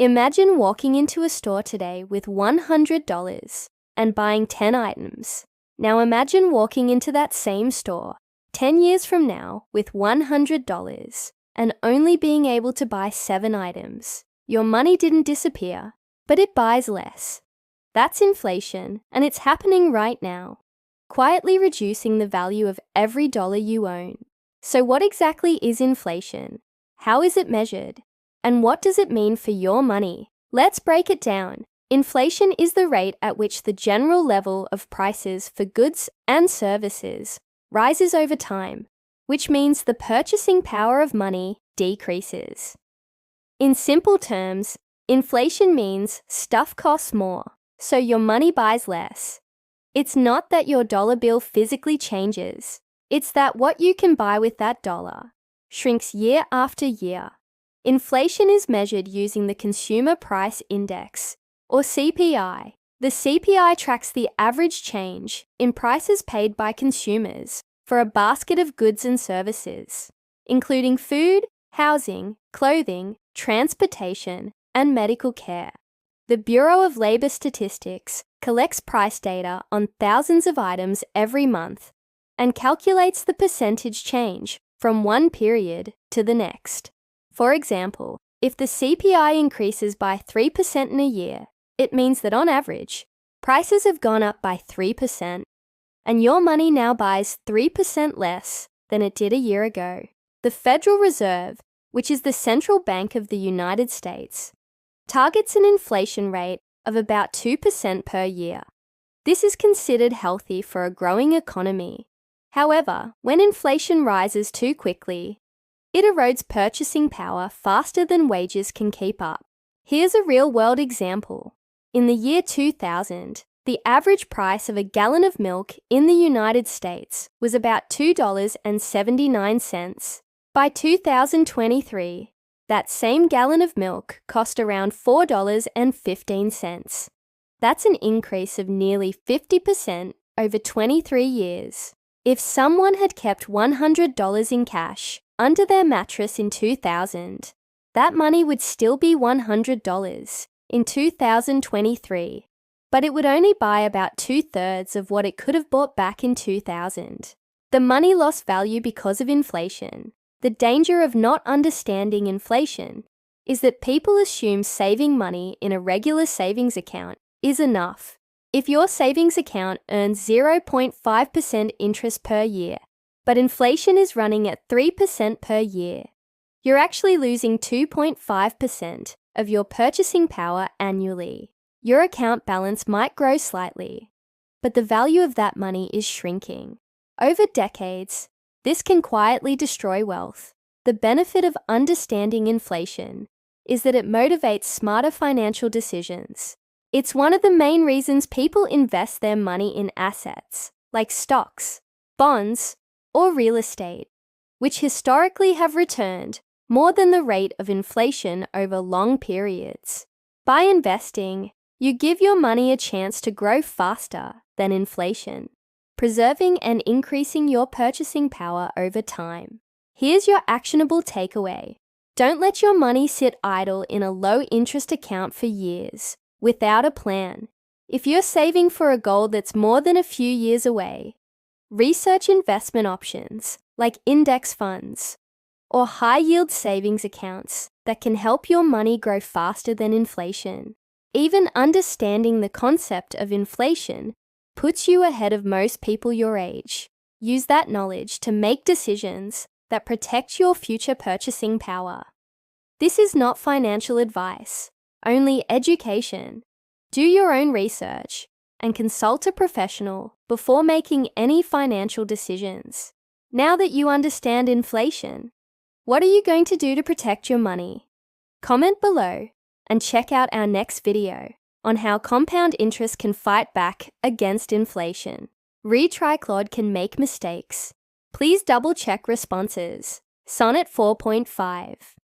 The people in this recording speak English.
Imagine walking into a store today with $100 and buying 10 items. Now imagine walking into that same store 10 years from now with $100 and only being able to buy 7 items. Your money didn't disappear, but it buys less. That's inflation, and it's happening right now, quietly reducing the value of every dollar you own. So what exactly is inflation? How is it measured? And what does it mean for your money? Let's break it down. Inflation is the rate at which the general level of prices for goods and services rises over time, which means the purchasing power of money decreases. In simple terms, inflation means stuff costs more, so your money buys less. It's not that your dollar bill physically changes. It's that what you can buy with that dollar shrinks year after year. Inflation is measured using the Consumer Price Index, or CPI. The CPI tracks the average change in prices paid by consumers for a basket of goods and services, including food, housing, clothing, transportation, and medical care. The Bureau of Labor Statistics collects price data on thousands of items every month and calculates the percentage change from one period to the next. For example, if the CPI increases by 3% in a year, it means that on average, prices have gone up by 3%, and your money now buys 3% less than it did a year ago. The Federal Reserve, which is the central bank of the United States, targets an inflation rate of about 2% per year. This is considered healthy for a growing economy. However, when inflation rises too quickly, it erodes purchasing power faster than wages can keep up. Here's a real-world example. In the year 2000, the average price of a gallon of milk in the United States was about $2.79. By 2023, that same gallon of milk cost around $4.15. That's an increase of nearly 50% over 23 years. If someone had kept $100 in cash under their mattress in 2000, that money would still be $100 in 2023, but it would only buy about 2/3 of what it could have bought back in 2000. The money lost value because of inflation. The danger of not understanding inflation is that people assume saving money in a regular savings account is enough. If your savings account earns 0.5% interest per year, but inflation is running at 3% per year, you're actually losing 2.5% of your purchasing power annually. Your account balance might grow slightly, but the value of that money is shrinking. Over decades, this can quietly destroy wealth. The benefit of understanding inflation is that it motivates smarter financial decisions. It's one of the main reasons people invest their money in assets, like stocks, bonds, or real estate, which historically have returned more than the rate of inflation over long periods. By investing, you give your money a chance to grow faster than inflation, preserving and increasing your purchasing power over time. Here's your actionable takeaway. Don't let your money sit idle in a low-interest account for years without a plan. If you're saving for a goal that's more than a few years away, research investment options like index funds or high-yield savings accounts that can help your money grow faster than inflation. Even understanding the concept of inflation puts you ahead of most people your age. Use that knowledge to make decisions that protect your future purchasing power. This is not financial advice, only education. Do your own research and consult a professional before making any financial decisions. Now that you understand inflation, what are you going to do to protect your money? Comment below and check out our next video on how compound interest can fight back against inflation. Read Triclaude can make mistakes. Please double-check responses. Sonnet 4.5